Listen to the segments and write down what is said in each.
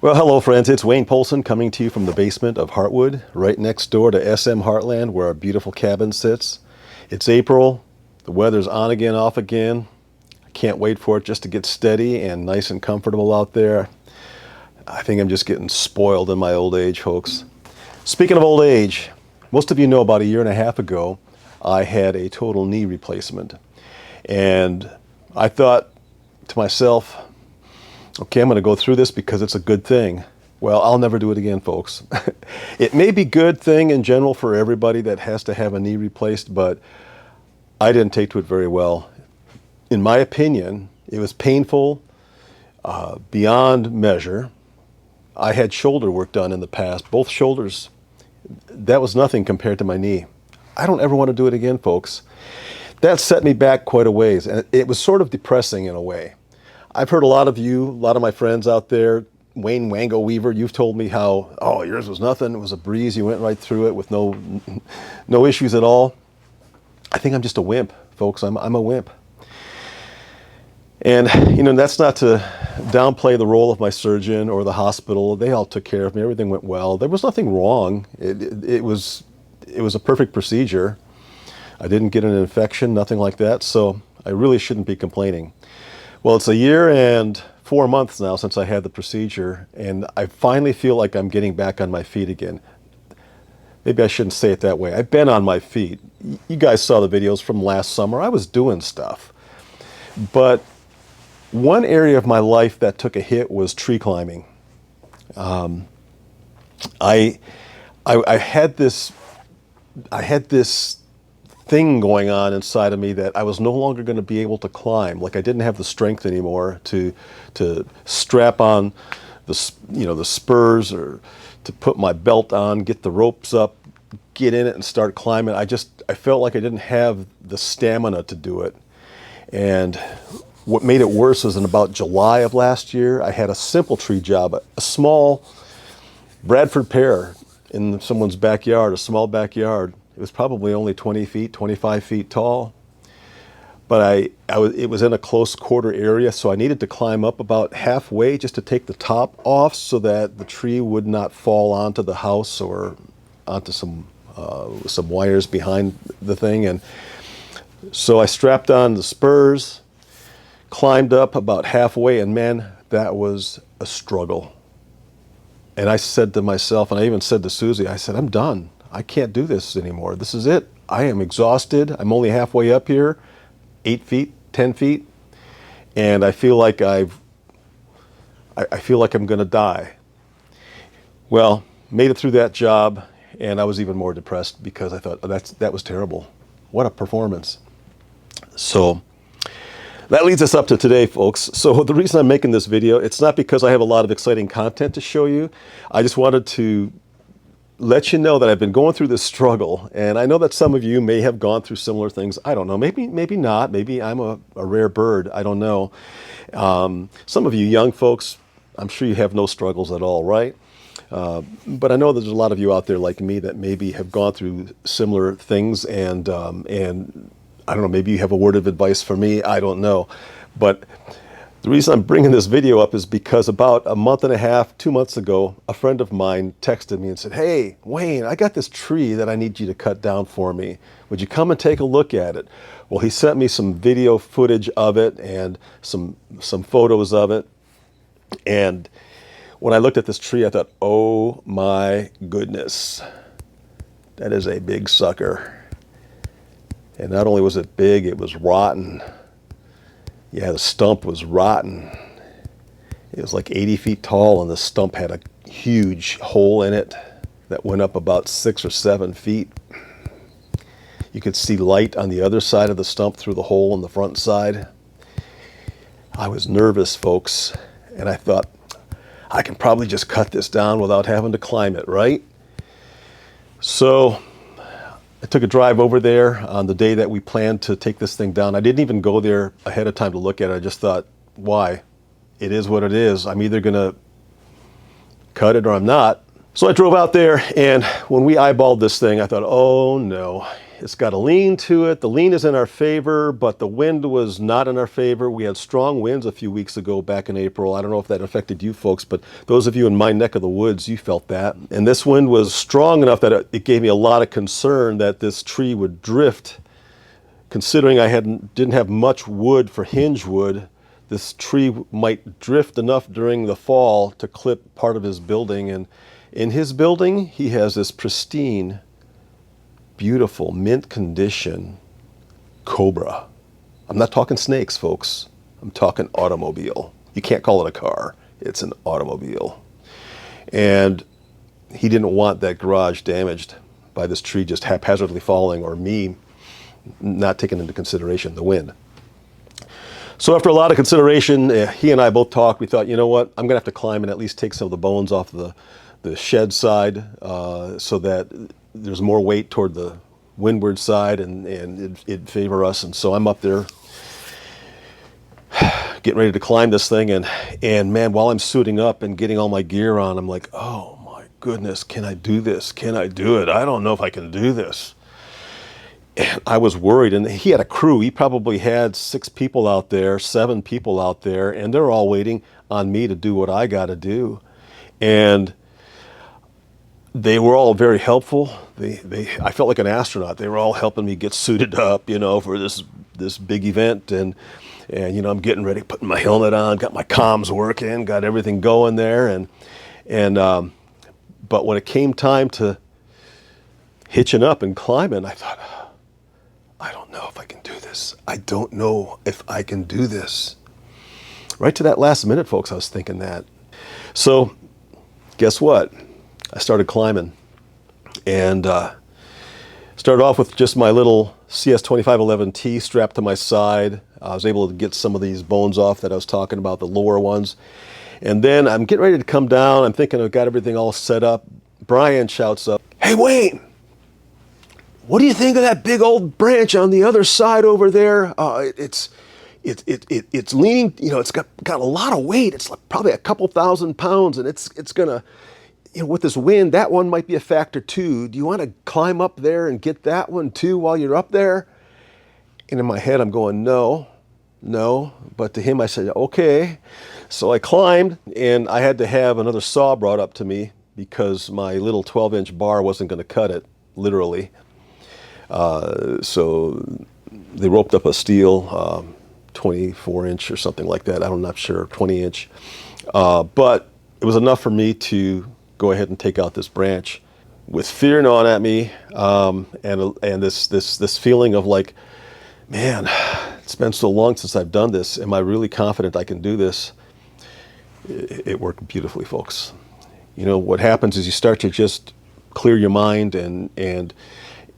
Well, hello friends, it's Wayne Polson coming to you from the basement of Heartwood, right next door to SM Heartland where our beautiful cabin sits. It's April, the weather's on again, off again. I can't wait for it just to get steady and nice and comfortable out there. I think I'm just getting spoiled in my old age, folks. Speaking of old age, most of you know about a year and a half ago, I had a total knee replacement. And I thought to myself, okay, I'm going to go through this because it's a good thing. Well, I'll never do it again, folks. It may be a good thing in general for everybody that has to have a knee replaced, but I didn't take to it very well. In my opinion, it was painful beyond measure. I had shoulder work done in the past, both shoulders. That was nothing compared to my knee. I don't ever want to do it again, folks. That set me back quite a ways, and it was sort of depressing in a way. I've heard a lot of you, a lot of my friends out there, Wayne Wango Weaver, you've told me how, oh, yours was nothing, it was a breeze, you went right through it with no issues at all. I think I'm just a wimp, folks, I'm a wimp. And, you know, that's not to downplay the role of my surgeon or the hospital. They all took care of me, everything went well. There was nothing wrong, it was a perfect procedure. I didn't get an infection, nothing like that, so I really shouldn't be complaining. Well, it's a year and 4 months now since I had the procedure, and I finally feel like I'm getting back on my feet again. Maybe I shouldn't say it that way. I've been on my feet. You guys saw the videos from last summer. I was doing stuff. But one area of my life that took a hit was tree climbing. I had this thing going on inside of me that I was no longer going to be able to climb. Like I didn't have the strength anymore to strap on the spurs or to put my belt on, get the ropes up, get in it and start climbing. I felt like I didn't have the stamina to do it. And what made it worse was in about July of last year, I had a simple tree job, a small Bradford pear in someone's backyard, a small backyard. It was probably only 20 feet, 25 feet tall, but it was in a close quarter area, so I needed to climb up about halfway just to take the top off so that the tree would not fall onto the house or onto some wires behind the thing. And so I strapped on the spurs, climbed up about halfway, and man, that was a struggle. And I said to myself, and I even said to Susie, I said, I'm done. I can't do this anymore. This is it. I am exhausted. I'm only halfway up here, 8 feet, 10 feet, and I feel like I feel like I'm going to die. Well, made it through that job, and I was even more depressed because I thought, oh, that was terrible. What a performance. So that leads us up to today, folks. So the reason I'm making this video, it's not because I have a lot of exciting content to show you. I just wanted to let you know that I've been going through this struggle, and I know that some of you may have gone through similar things. I don't know, maybe not, maybe I'm a rare bird, I don't know. Some of you young folks, I'm sure you have no struggles at all, right? But I know there's a lot of you out there like me that maybe have gone through similar things, and I don't know, maybe you have a word of advice for me, I don't know. But the reason I'm bringing this video up is because about a month and a half, 2 months ago, a friend of mine texted me and said, hey, Wayne, I got this tree that I need you to cut down for me. Would you come and take a look at it? Well, he sent me some video footage of it and some photos of it. And when I looked at this tree, I thought, oh my goodness, that is a big sucker. And not only was it big, it was rotten. Yeah, the stump was rotten. It was like 80 feet tall, and the stump had a huge hole in it that went up about 6 or 7 feet. You could see light on the other side of the stump through the hole in the front side. I was nervous, folks, and I thought, I can probably just cut this down without having to climb it, right? So I took a drive over there on the day that we planned to take this thing down. I didn't even go there ahead of time to look at it. I just thought, why? It is what it is. I'm either going to cut it or I'm not. So I drove out there, and when we eyeballed this thing, I thought, oh no, It's got a lean to it. The lean is in our favor, but the wind was not in our favor. We had strong winds a few weeks ago back in April. I don't know if that affected you folks, but those of you in my neck of the woods, you felt that. And this wind was strong enough that it gave me a lot of concern that this tree would drift. Considering I didn't have much wood for hinge wood, this tree might drift enough during the fall to clip part of his building. And in his building, he has this pristine, beautiful, mint condition Cobra. I'm not talking snakes, folks. I'm talking automobile. You can't call it a car. It's an automobile. And he didn't want that garage damaged by this tree just haphazardly falling, or me not taking into consideration the wind. So after a lot of consideration, he and I both talked. We thought, you know what? I'm going to have to climb and at least take some of the bones off the shed side so that there's more weight toward the windward side, and it'd favor us. And so I'm up there getting ready to climb this thing, and man, while I'm suiting up and getting all my gear on, I'm like, oh my goodness, can I do this? Can I do it? I don't know if I can do this. And I was worried, and he had a crew. He probably had 6 people out there, 7 people out there, and they're all waiting on me to do what I got to do. And they were all very helpful. I felt like an astronaut. They were all helping me get suited up, for this big event. And I'm getting ready, putting my helmet on, got my comms working, got everything going there. But when it came time to hitching up and climbing, I thought, I don't know if I can do this. I don't know if I can do this. Right to that last minute, folks, I was thinking that. So guess what? I started climbing, and started off with just my little CS2511T strapped to my side. I was able to get some of these bones off that I was talking about, the lower ones. And then I'm getting ready to come down. I'm thinking I've got everything all set up. Brian shouts up, "Hey, Wayne, what do you think of that big old branch on the other side over there? It's leaning, it's got a lot of weight. It's like probably a couple thousand pounds, and it's gonna, with this wind, that one might be a factor too. Do you want to climb up there and get that one too while you're up there?" And in my head, I'm going, no. But to him, I said, okay. So I climbed, and I had to have another saw brought up to me because my little 12-inch bar wasn't going to cut it, literally. So they roped up a steel 24-inch or something like that. I'm not sure, 20-inch. But it was enough for me to go ahead and take out this branch with fear gnawing at me, and this feeling of like, man, it's been so long since I've done this. Am I really confident I can do this? It worked beautifully, folks. What happens is you start to just clear your mind, and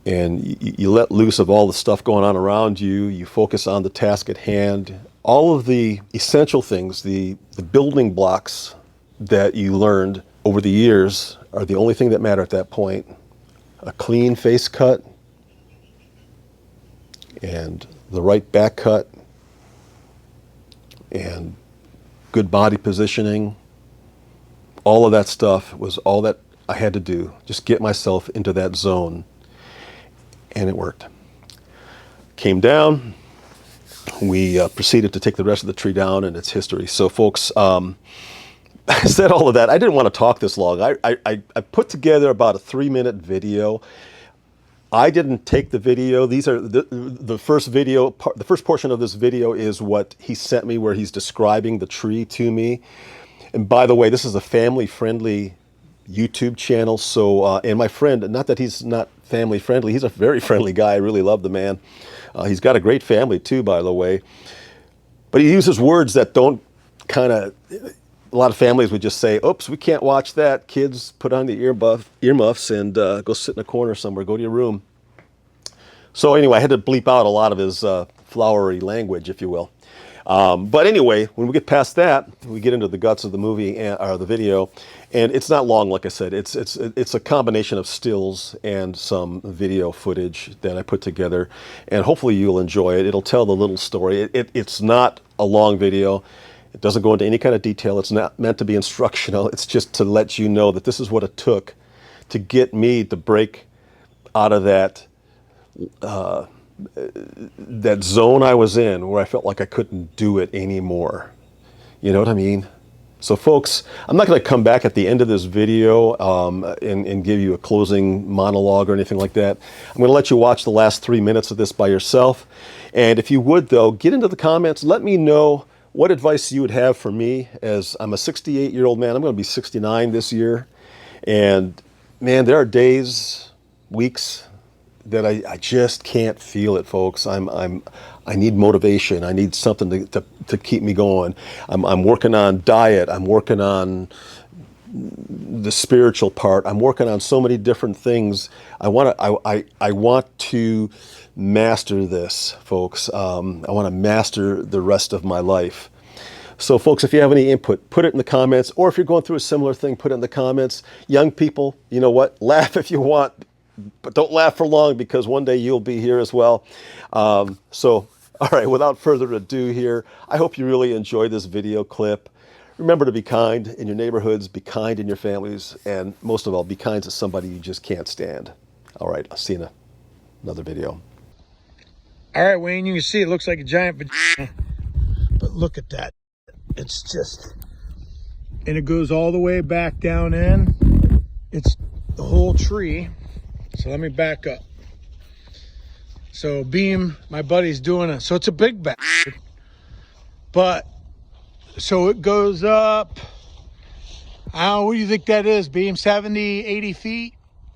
you let loose of all the stuff going on around you. You focus on the task at hand. All of the essential things, the building blocks that you learned over the years are the only thing that matter at that point. A clean face cut and the right back cut and good body positioning. All of that stuff was all that I had to do. Just get myself into that zone. And it worked. Came down. We proceeded to take the rest of the tree down, and it's history. So folks, I said all of that. I didn't want to talk this long. I put together about a 3-minute video. I didn't take the video. These are the first video. The first portion of this video is what he sent me, where he's describing the tree to me. And by the way, this is a family-friendly YouTube channel. So, and my friend, not that he's not family-friendly, he's a very friendly guy. I really love the man. He's got a great family too, by the way. But he uses words that don't a lot of families would just say, oops, we can't watch that. Kids, put on the earmuffs and go sit in a corner somewhere, go to your room. So anyway, I had to bleep out a lot of his flowery language, if you will. But anyway, when we get past that, we get into the guts of the movie or the video, and it's not long. Like I said, it's a combination of stills and some video footage that I put together, and hopefully you'll enjoy it. It'll tell the little story. It's not a long video. It doesn't go into any kind of detail. It's not meant to be instructional. It's just to let you know that this is what it took to get me to break out of that that zone I was in where I felt like I couldn't do it anymore. You know what I mean? So folks, I'm not going to come back at the end of this video and give you a closing monologue or anything like that. I'm going to let you watch the last 3 minutes of this by yourself. And if you would, though, get into the comments. Let me know what advice you would have for me, as I'm a 68-year-old man. I'm going to be 69 this year. And man, there are days, weeks that I just can't feel it, folks. I need motivation. I need something to keep me going. I'm working on diet. I'm working on the spiritual part. I'm working on so many different things. I want to master this, folks. I want to master the rest of my life. So folks, if you have any input, put it in the comments, or if you're going through a similar thing, put it in the comments. Young people, you know what? Laugh if you want, but don't laugh for long, because one day you'll be here as well. So, all right, without further ado here, I hope you really enjoyed this video clip. Remember to be kind in your neighborhoods, be kind in your families, and most of all, be kind to somebody you just can't stand. All right, I'll see you in another video. All right, Wayne, you can see it looks like a giant vagina, but look at that. It's just, and it goes all the way back down in. It's the whole tree. So let me back up. So Beam, my buddy's doing so it's a big bastard. But, so it goes up, what do you think that is, Beam? 70, 80 feet?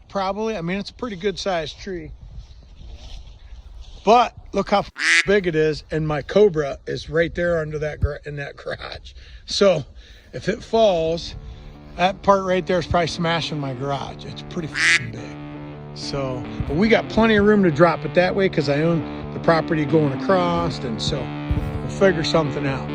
Probably. I mean, it's a pretty good sized tree. But look how big it is, and my Cobra is right there under that in that garage. So if it falls, that part right there is probably smashing my garage. It's pretty big. So, but we got plenty of room to drop it that way because I own the property going across, and so we'll figure something out.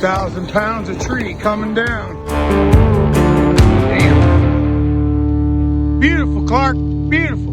2,000 pounds of tree coming down. Damn. Beautiful, Clark. Beautiful.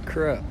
crap.